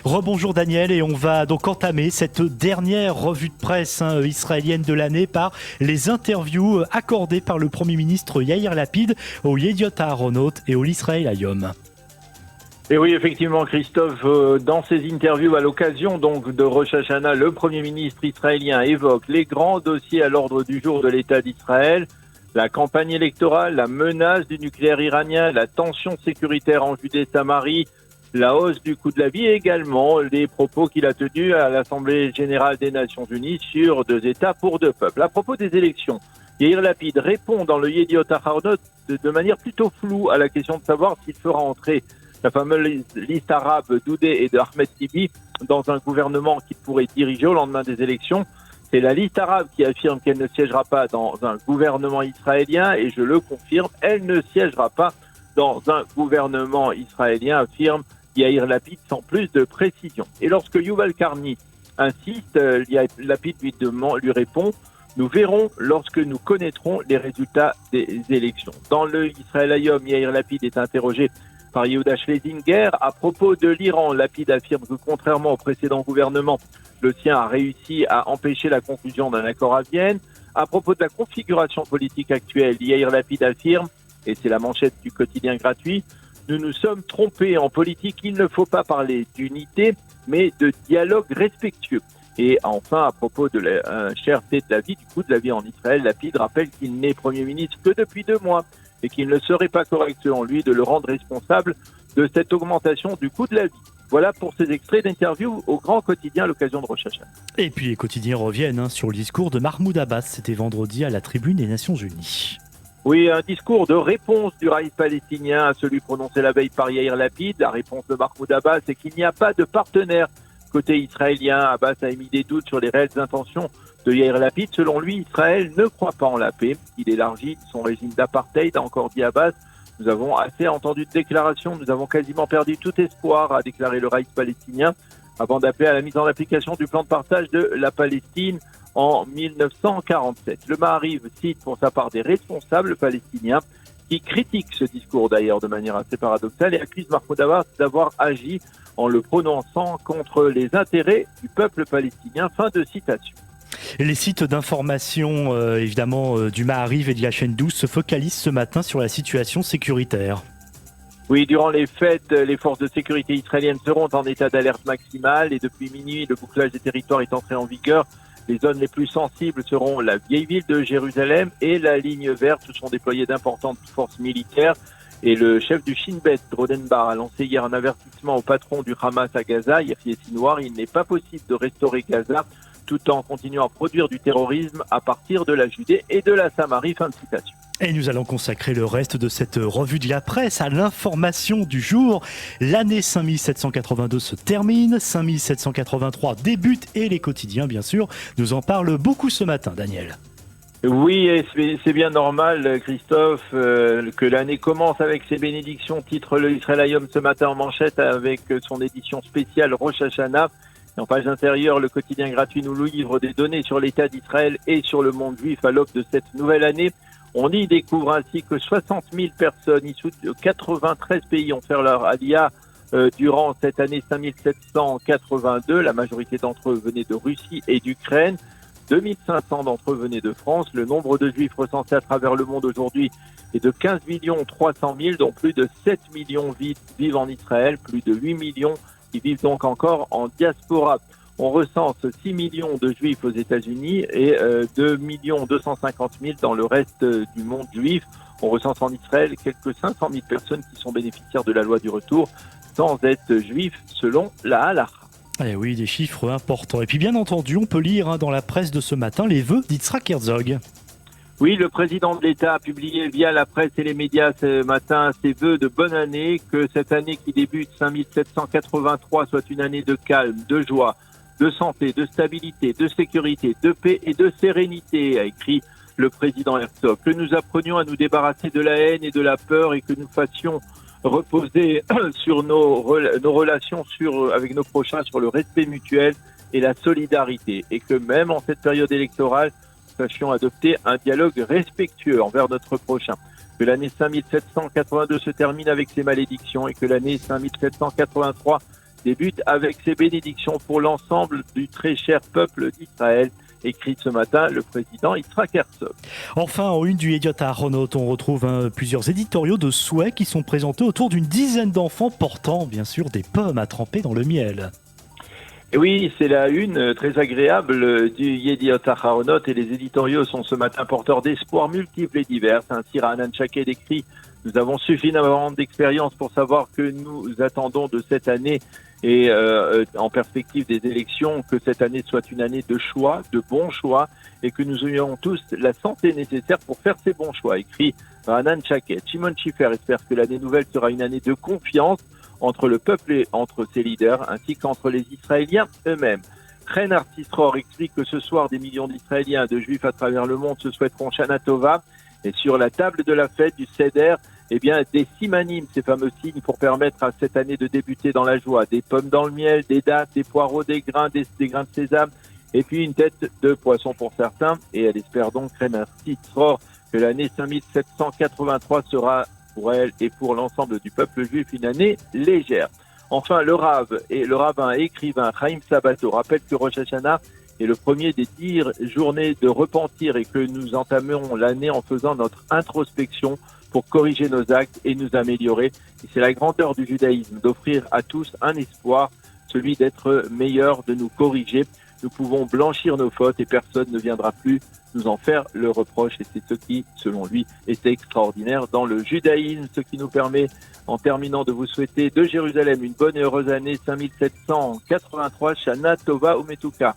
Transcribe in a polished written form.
Rebonjour Daniel, et on va donc entamer cette dernière revue de presse israélienne de l'année par les interviews accordées par le Premier ministre Yair Lapid au Yediot Aharonot et au l'Israël Hayom. Et oui, effectivement, Christophe, dans ses interviews à l'occasion donc de Rosh Hashanah, le Premier ministre israélien évoque les grands dossiers à l'ordre du jour de l'État d'Israël, la campagne électorale, la menace du nucléaire iranien, la tension sécuritaire en Judée-Samarie, la hausse du coût de la vie et également les propos qu'il a tenus à l'Assemblée générale des Nations unies sur 2 États pour 2 peuples. À propos des élections, Yair Lapid répond dans le Yediot Aharonot de manière plutôt floue à la question de savoir s'il fera entrer la fameuse liste arabe d'Oudé et de Ahmed Tibi dans un gouvernement qu'il pourrait diriger au lendemain des élections. C'est la liste arabe qui affirme qu'elle ne siégera pas dans un gouvernement israélien et je le confirme, elle ne siégera pas dans un gouvernement israélien, affirme Yair Lapid sans plus de précision. Et lorsque Yuval Karni insiste, Lapid lui répond « Nous verrons lorsque nous connaîtrons les résultats des élections ». Dans le Israël Hayom, Yair Lapid est interrogé par Yehuda Schlesinger. À propos de l'Iran, Lapid affirme que contrairement au précédent gouvernement, le sien a réussi à empêcher la conclusion d'un accord à Vienne. À propos de la configuration politique actuelle, Yair Lapid affirme, et c'est la manchette du quotidien gratuit, « Nous nous sommes trompés en politique, il ne faut pas parler d'unité, mais de dialogue respectueux ». Et enfin, à propos de la cherté de la vie, du coût de la vie en Israël, Lapid rappelle qu'il n'est Premier ministre que depuis 2 mois et qu'il ne serait pas correct selon lui de le rendre responsable de cette augmentation du coût de la vie. Voilà pour ces extraits d'interview au grand quotidien à l'occasion de Rosh Hashanah. Et puis les quotidiens reviennent sur le discours de Mahmoud Abbas, c'était vendredi à la tribune des Nations Unies. Oui, un discours de réponse du raïs palestinien à celui prononcé la veille par Yair Lapid. La réponse de Mahmoud Abbas, c'est qu'il n'y a pas de partenaire côté israélien. Abbas a émis des doutes sur les réelles intentions de Yair Lapid. Selon lui, Israël ne croit pas en la paix. Il élargit son régime d'apartheid, a encore dit Abbas. Nous avons assez entendu de déclarations, nous avons quasiment perdu tout espoir, a déclaré le raïs palestinien, avant d'appeler à la mise en application du plan de partage de la Palestine en 1947. Le Maariv cite pour sa part des responsables palestiniens qui critiquent ce discours d'ailleurs de manière assez paradoxale et accusent Mahmoud Abbas d'avoir agi en le prononçant contre les intérêts du peuple palestinien. Fin de citation. Les sites d'information évidemment du Maariv et de la chaîne 12 se focalisent ce matin sur la situation sécuritaire. Oui, durant les fêtes, les forces de sécurité israéliennes seront en état d'alerte maximale et depuis minuit, le bouclage des territoires est entré en vigueur. Les zones les plus sensibles seront la vieille ville de Jérusalem et la ligne verte où sont déployées d'importantes forces militaires. Et le chef du Shin Bet, Rodenbar, a lancé hier un avertissement au patron du Hamas à Gaza, Yahya Sinwar. Il n'est pas possible de restaurer Gaza tout en continuant à produire du terrorisme à partir de la Judée et de la Samarie. Fin de citation. Et nous allons consacrer le reste de cette revue de la presse à l'information du jour. L'année 5782 se termine, 5783 débute et les quotidiens, bien sûr, nous en parlent beaucoup ce matin, Daniel. Oui, et c'est bien normal, Christophe, que l'année commence avec ses bénédictions, titre le Israël Hayom ce matin en manchette avec son édition spéciale Rosh Hashanah. Et en page intérieure, le quotidien gratuit nous livre des données sur l'État d'Israël et sur le monde juif à l'aube de cette nouvelle année. On y découvre ainsi que 60 000 personnes issues de 93 pays ont fait leur aliyah durant cette année 5782. La majorité d'entre eux venaient de Russie et d'Ukraine. 2500 d'entre eux venaient de France. Le nombre de juifs recensés à travers le monde aujourd'hui est de 15 300 000, dont plus de 7 millions vivent en Israël, plus de 8 millions qui vivent donc encore en diaspora. On recense 6 millions de juifs aux États-Unis et 2 250 000 dans le reste du monde juif. On recense en Israël quelques 500 000 personnes qui sont bénéficiaires de la loi du retour sans être juifs selon la halakha. Eh oui, des chiffres importants. Et puis bien entendu, on peut lire dans la presse de ce matin les vœux d'Yitzhak Herzog. Oui, le président de l'État a publié via la presse et les médias ce matin ses vœux de bonne année, que cette année qui débute 5783 soit une année de calme, de joie, de santé, de stabilité, de sécurité, de paix et de sérénité, a écrit le président Herzog. Que nous apprenions à nous débarrasser de la haine et de la peur et que nous fassions reposer sur nos relations avec nos prochains sur le respect mutuel et la solidarité. Et que même en cette période électorale, nous sachions adopter un dialogue respectueux envers notre prochain. Que l'année 5782 se termine avec ses malédictions et que l'année 5783 débute avec ses bénédictions pour l'ensemble du très cher peuple d'Israël, écrit ce matin le président Yitzhak Herzog. Enfin, en une du Yediot Ahronot, on retrouve plusieurs éditoriaux de souhaits qui sont présentés autour d'une dizaine d'enfants portant bien sûr des pommes à tremper dans le miel. Et oui, c'est la une très agréable du Yediot Ahronot et les éditoriaux sont ce matin porteurs d'espoirs multiples et divers. Ainsi, Raanan Shaked écrit « Nous avons suffisamment d'expérience pour savoir que nous attendons de cette année et en perspective des élections, que cette année soit une année de choix, de bons choix, et que nous ayons tous la santé nécessaire pour faire ces bons choix », écrit Raanan Shaked. Shimon Schiffer espère que l'année nouvelle sera une année de confiance entre le peuple et entre ses leaders, ainsi qu'entre les Israéliens eux-mêmes. Reinhard Tisror explique que ce soir, des millions d'Israéliens et de Juifs à travers le monde se souhaiteront Shana Tova, et sur la table de la fête du Seder, eh bien, des simanim, ces fameux signes pour permettre à cette année de débuter dans la joie. Des pommes dans le miel, des dattes, des poireaux, des grains de sésame, et puis une tête de poisson pour certains. Et elle espère donc, Reinhard Tisror, que l'année 5783 sera pour elle et pour l'ensemble du peuple juif une année légère. Enfin, le rabbin et écrivain Chaim Sabato rappelle que Rosh Hashanah est le premier des 10 journées de repentir et que nous entamons l'année en faisant notre introspection pour corriger nos actes et nous améliorer. Et c'est la grandeur du judaïsme d'offrir à tous un espoir, celui d'être meilleur, de nous corriger. Nous pouvons blanchir nos fautes et personne ne viendra plus nous en faire le reproche. Et c'est ce qui, selon lui, était extraordinaire dans le judaïsme, ce qui nous permet, en terminant, de vous souhaiter de Jérusalem une bonne et heureuse année 5783, Shana Tova Umetuka.